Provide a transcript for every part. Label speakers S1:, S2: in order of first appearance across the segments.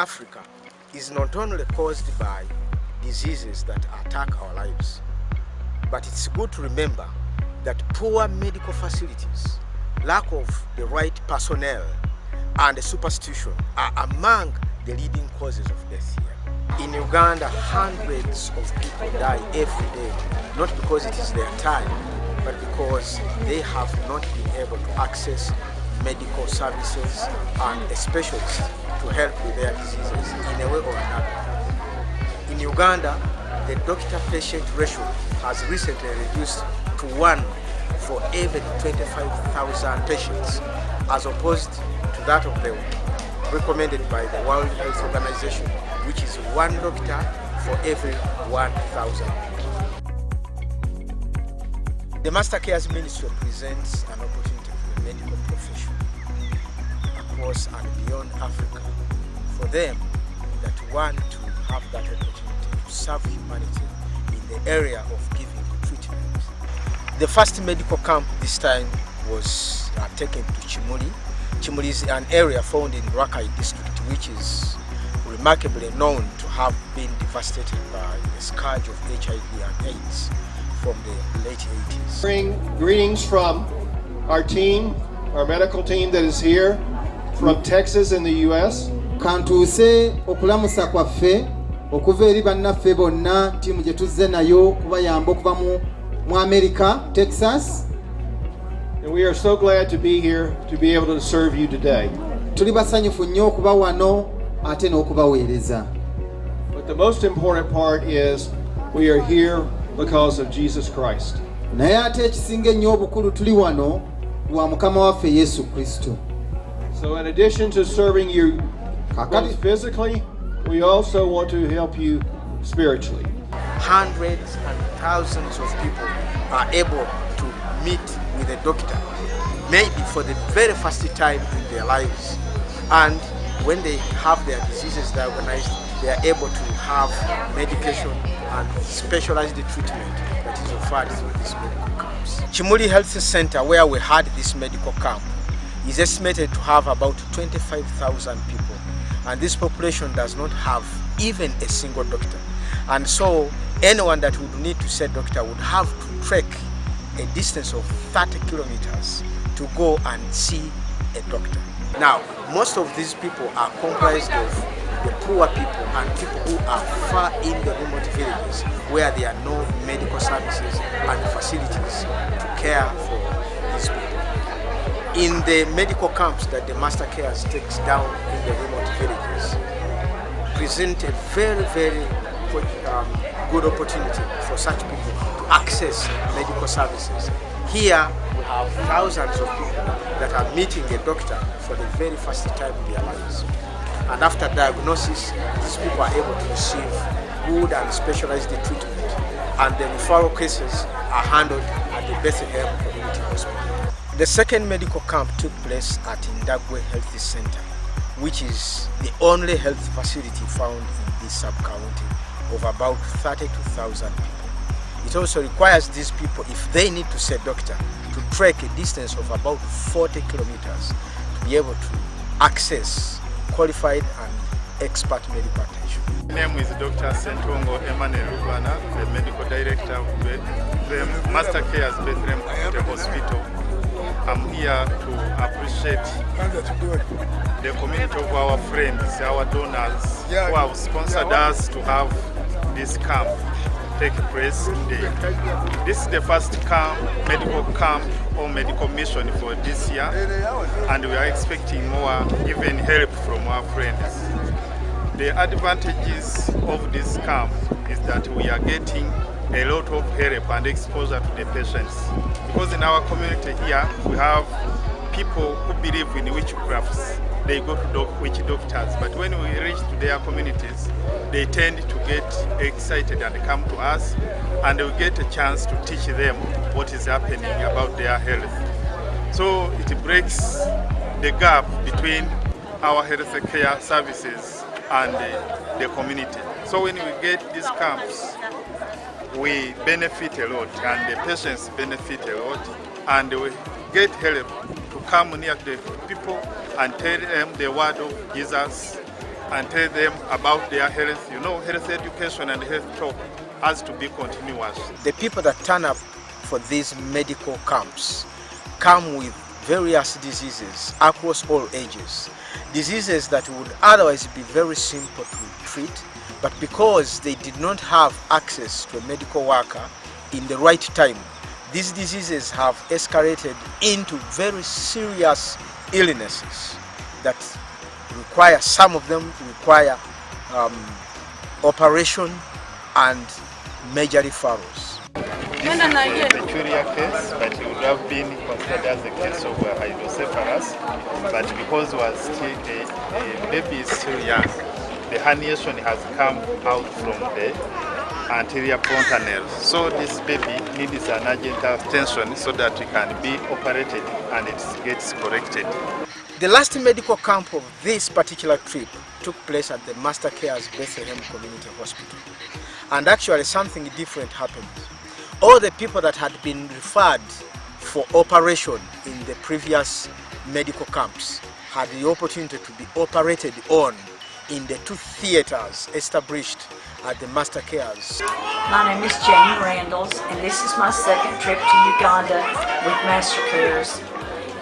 S1: Africa is not only caused by diseases that attack our lives, but it's good to remember that poor medical facilities, lack of the right personnel, and superstition are among the leading causes of death here. In Uganda, hundreds of people die every day, not because it is their time, but because they have not been able to access medical services and a specialist to help with their diseases in a way or another. In Uganda, the doctor-patient ratio has recently reduced to 1 for every 25,000 patients, as opposed to that of the recommended by the World Health Organization, which is 1 doctor for every 1,000. The Master Cares Ministry presents an opportunity for the medical profession across and beyond Africa, for them that want to have that opportunity to serve humanity in the area of giving treatment. The first medical camp this time was taken to Chimuli. Chimuli is an area found in Rakai district, which is remarkably known to have been devastated by the scourge of HIV and AIDS from the late 80s.
S2: Bring greetings from our team, our medical team that is here from Texas in the US.
S3: Kantuuse okulamusa kwaffe okuva eri bannaffe bonna ttiimu gye tuzze nayo kubayamba okuva mu America, Texas.
S2: And we are so glad to be here to be able to serve you today.
S3: Tuli basanyufu nnyo okuba wano ate n'okubaweereza.
S2: But the most important part is we are here because of Jesus Christ.
S3: Naye ate ekisinga ennyo obukulu tuli wano lwa Mukama waffe Yesu Kristo.
S2: So in addition to serving you both physically, we also want to help you spiritually.
S1: Hundreds and thousands of people are able to meet with a doctor, maybe for the very first time in their lives. And when they have their diseases diagnosed, they are able to have medication and specialized treatment that is offered through these medical camps. Chimuli Health Center, where we had this medical camp, is estimated to have about 25,000 people. And this population does not have even a single doctor. And so anyone that would need to see a doctor would have to trek a distance of 30 kilometers to go and see a doctor. Now, most of these people are comprised of the poor people and people who are far in the remote villages where there are no medical services and facilities to care for these people. In the medical camps that the Master Cares takes down in the remote villages, present a very, very good opportunity for such people to access medical services. Here we have thousands of people that are meeting a doctor for the very first time in their lives. And after diagnosis, these people are able to receive good and specialized treatment. And the referral cases are handled at the Bethlehem Community Hospital. The second medical camp took place at Ndagwe Health Center, which is the only health facility found in this sub-county of about 32,000 people. It also requires these people, if they need to see a doctor, to trek a distance of about 40 kilometers to be able to access qualified and expert medical attention.
S4: My name is Dr. Sentongo Emmanuel Rubana, the medical director of the Master Cares Bethlehem Hospital. I'm here to appreciate the community of our friends, our donors, who have sponsored us to have this camp take place today. This is the first medical camp or medical mission for this year, and we are expecting more, even help from our friends. The advantages of this camp is that we are getting a lot of help and exposure to the patients. Because in our community here, we have people who believe in witchcrafts. They go to witch doctors, but when we reach to their communities, they tend to get excited and come to us, and we get a chance to teach them what is happening about their health. So it breaks the gap between our health care services and the community. So when we get these camps, we benefit a lot, and the patients benefit a lot, and we get help to come near the people and tell them the word of Jesus and tell them about their health. You know, health education and health talk has to be continuous.
S1: The people that turn up for these medical camps come with various diseases across all ages. Diseases that would otherwise be very simple to treat, but because they did not have access to a medical worker in the right time, these diseases have escalated into very serious illnesses that require, some of them require operation and major referrals.
S4: This is a peculiar case, but it would have been considered as a case of hydrocephalus, but because the baby is still young, the herniation has come out from the anterior fontanelle. So this baby needs an urgent attention so that it can be operated and it gets corrected.
S1: The last medical camp of this particular trip took place at the Master Care's Bethlehem Community Hospital. And actually something different happened. All the people that had been referred for operation in the previous medical camps had the opportunity to be operated on in the 2 theaters established at the Master Cares.
S5: My name is Jane Randalls, and this is my second trip to Uganda with Master Cares.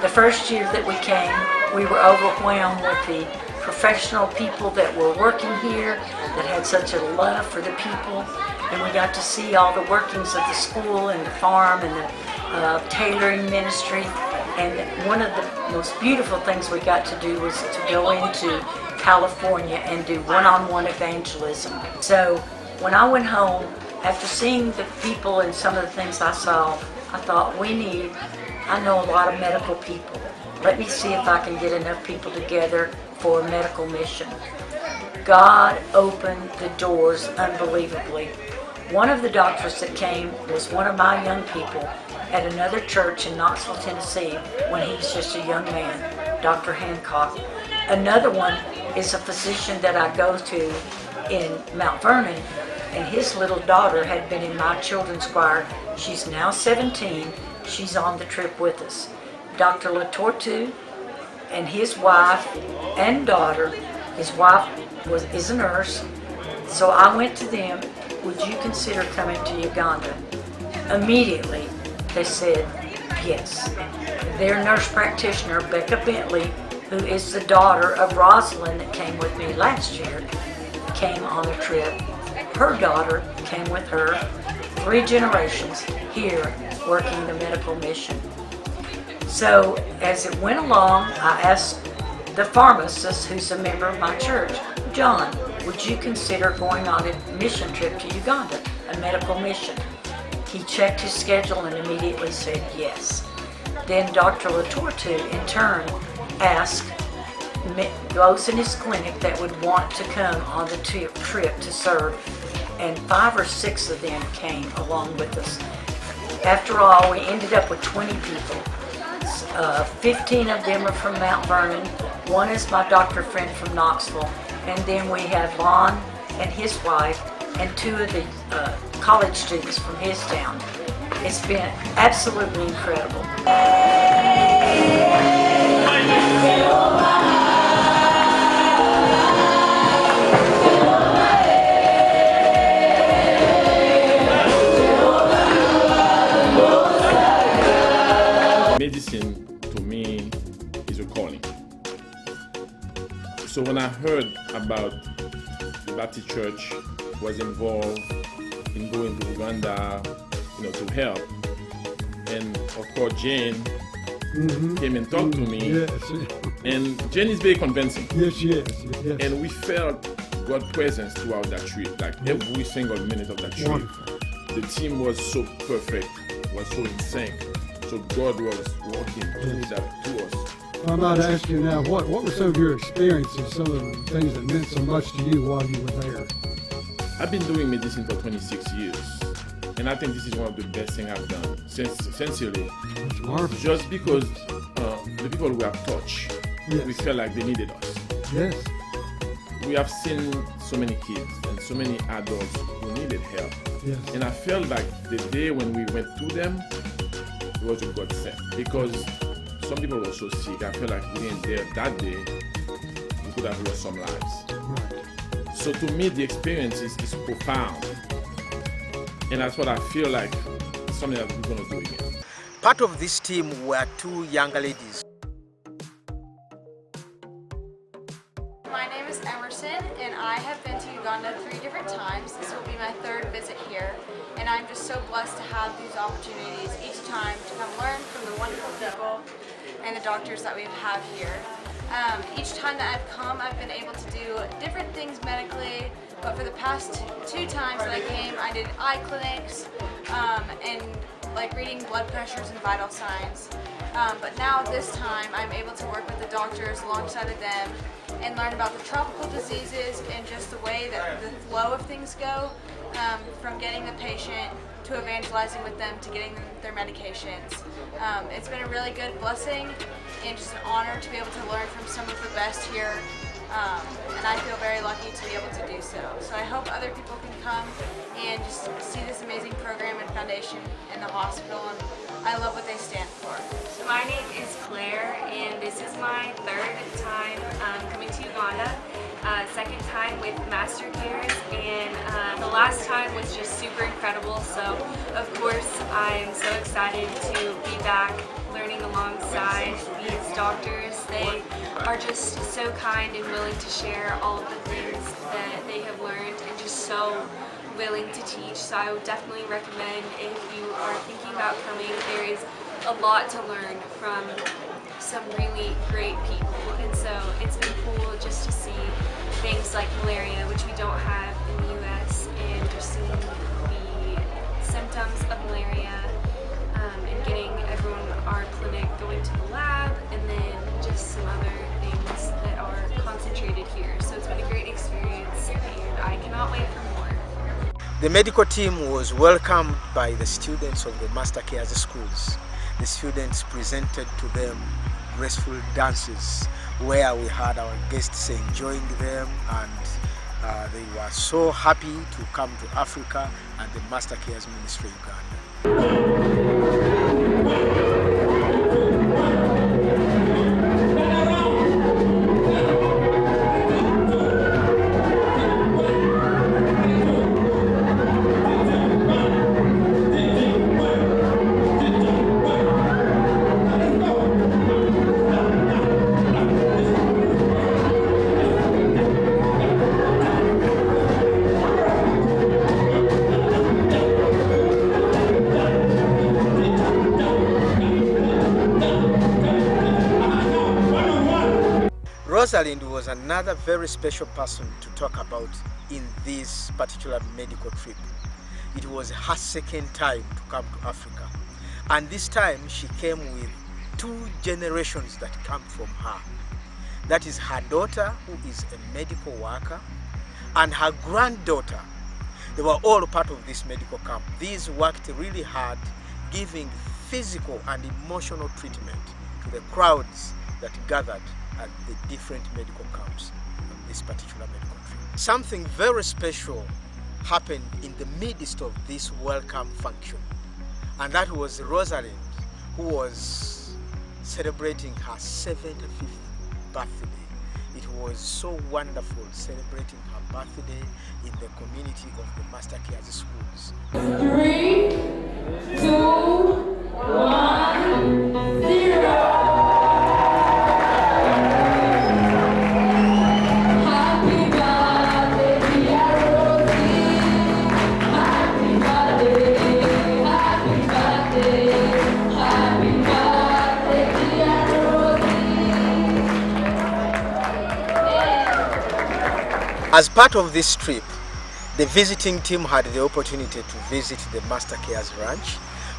S5: The first year that we came, we were overwhelmed with the professional people that were working here, that had such a love for the people, and we got to see all the workings of the school and the farm and the tailoring ministry. And one of the most beautiful things we got to do was to go into California and do one-on-one evangelism. So when I went home, after seeing the people and some of the things I saw, I thought, I know a lot of medical people. Let me see if I can get enough people together for a medical mission. God opened the doors unbelievably. One of the doctors that came was one of my young people at another church in Knoxville, Tennessee, when he was just a young man, Dr. Hancock. Another one is a physician that I go to in Mount Vernon, and his little daughter had been in my children's choir. She's now 17. She's on the trip with us. Dr. Latortu and his wife and daughter, his wife is a nurse, so I went to them, would you consider coming to Uganda? Immediately they said yes. Their nurse practitioner, Becca Bentley, who is the daughter of Rosalind that came with me last year, came on the trip. Her daughter came with her, 3 generations here working the medical mission. So as it went along, I asked the pharmacist, who's a member of my church, John, would you consider going on a mission trip to Uganda, a medical mission? He checked his schedule and immediately said yes. Then Dr. Latortu, in turn, asked those in his clinic that would want to come on the trip to serve, and 5 or 6 of them came along with us. After all, we ended up with 20 people. 15 of them are from Mount Vernon. 1 is my doctor friend from Knoxville. And then we have Lon and his wife and 2 of the college students from his town. It's been absolutely incredible.
S6: Medicine, to me, is a calling. So when I heard about the Baptist Church was involved in going to Uganda, to help, and of course Jane came and talked to me,
S7: yes.
S6: And Jane is very convincing.
S7: Yes, she is. Yes.
S6: And we felt God's presence throughout that trip, like every single minute of that trip.
S7: Wonderful.
S6: The team was so perfect, was so in sync. So God was working through that to us.
S7: I might ask you now, what were some of your experiences, some of the things that meant so much to you while you were there?
S6: I've been doing medicine for 26 years, and I think this is one of the best things I've done, sincerely.
S7: It's marvelous.
S6: Just because the people we have touched,
S7: Yes.
S6: we felt like they needed us.
S7: Yes.
S6: We have seen so many kids and so many adults who needed help.
S7: Yes.
S6: And I felt like the day when we went to them, it was a godsend, because some people were so sick. I feel like we didn't there that day, we could have lost some lives.
S7: Right.
S6: So to me, the experience is profound. And that's what I feel like it's something that we're going to do again.
S1: Part of this team were two young ladies.
S8: My name is Emerson, and I have been to Uganda 3 different times. This will be my 3rd visit here, and I'm just so blessed to have these opportunities each time to come learn from the wonderful people and the doctors that we have here. Each time that I've come, I've been able to do different things medically, but for the past 2 times that I came, I did eye clinics and like reading blood pressures and vital signs. But now this time, I'm able to work with the doctors alongside of them and learn about the tropical diseases and just the way that the flow of things go, from getting the patient to evangelizing with them to getting them their medications. It's been a really good blessing and just an honor to be able to learn from some of the best here, and I feel very lucky to be able to do so. So I hope other people can come and just see this amazing program and foundation in the hospital, and I love what they stand for.
S9: So my name is Claire, and this is my 3rd time coming to Uganda. 2nd time with Master Cares, and the last time was just super incredible. So of course I'm so excited to be back learning alongside these doctors. They are just so kind and willing to share all of the things that they have learned and just so willing to teach. So I would definitely recommend, if you are thinking about coming, there is a lot to learn from some really great people, and so it's been cool just to see things like malaria, which we don't have in the US, and just seeing the symptoms of malaria, and getting everyone in our clinic going to the lab, and then just some other things that are concentrated here. So it's been a great experience, and I cannot wait for more.
S1: The medical team was welcomed by the students of the Master Cares schools. The students presented to them graceful dances where we had our guests enjoying them, and they were so happy to come to Africa and the Master Cares Ministry Uganda. Rosalind was another very special person to talk about in this particular medical trip. It was her 2nd time to come to Africa, and this time she came with 2 generations that come from her. That is her daughter, who is a medical worker, and her granddaughter. They were all part of this medical camp. These worked really hard, giving physical and emotional treatment to the crowds that gathered at the different medical camps on this particular medical trip. Something very special happened in the midst of this welcome function, and that was Rosalind, who was celebrating her 75th birthday. It was so wonderful celebrating her birthday in the community of the Master Cares schools.
S10: 3, 2, 1, 0.
S1: As part of this trip, the visiting team had the opportunity to visit the Master Cares Ranch,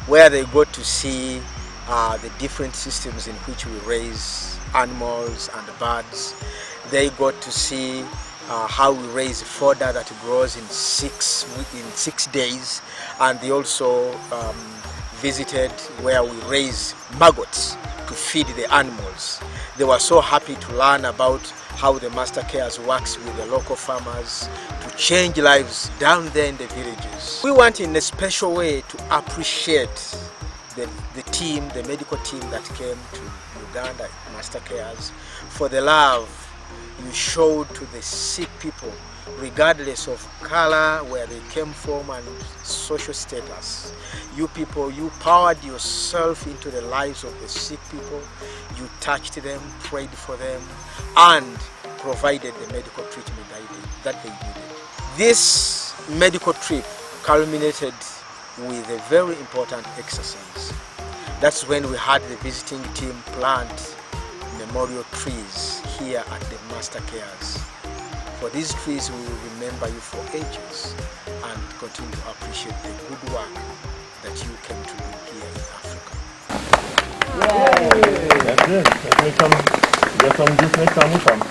S1: where they got to see the different systems in which we raise animals and birds. They got to see how we raise fodder that grows in 6 days, and they also visited where we raise maggots to feed the animals. They were so happy to learn about how the Master Cares works with the local farmers to change lives down there in the villages. We want in a special way to appreciate the team, the medical team that came to Uganda, Master Cares, for the love you showed to the sick people regardless of color, where they came from, and social status. You people, you poured yourself into the lives of the sick people. You touched them, prayed for them, and provided the medical treatment that they needed. This medical trip culminated with a very important exercise. That's when we had the visiting team plant memorial trees here at the Master Cares. For these trees, we will remember you for ages and continue to appreciate the good work that you came to do here in Africa.
S6: That's it. Let me come get some juice next time we come.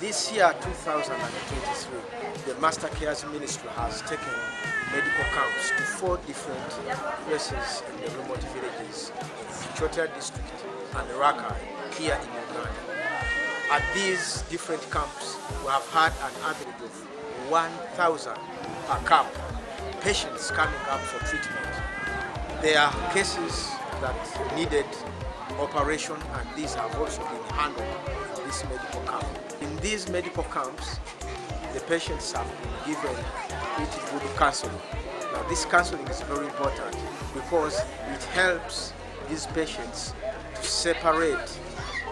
S1: This year, 2023, the Master Cares Ministry has taken medical camps to 4 different places in the remote villages of Chotea district and Raka here in Uganda. At these different camps, we have had an average of 1,000 per camp patients coming up for treatment. There are cases that needed operation, and these have also been handled in this medical camp. In these medical camps, the patients have been given pretty good counseling. Now, this counseling is very important because it helps these patients to separate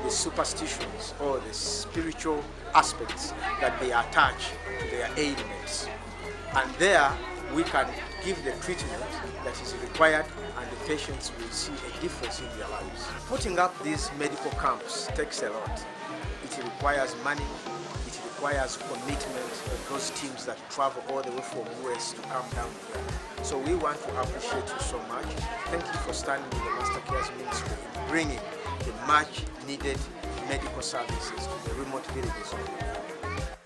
S1: the superstitions or the spiritual aspects that they attach to their ailments. And there we can give the treatment that is required, and the patients will see a difference in their lives. Putting up these medical camps takes a lot. It requires money, it requires commitment of those teams that travel all the way from US to come down here. So we want to appreciate you so much. Thank you for standing with the Master Cares Ministry in bringing the much needed medical services to the remote villages of Uganda.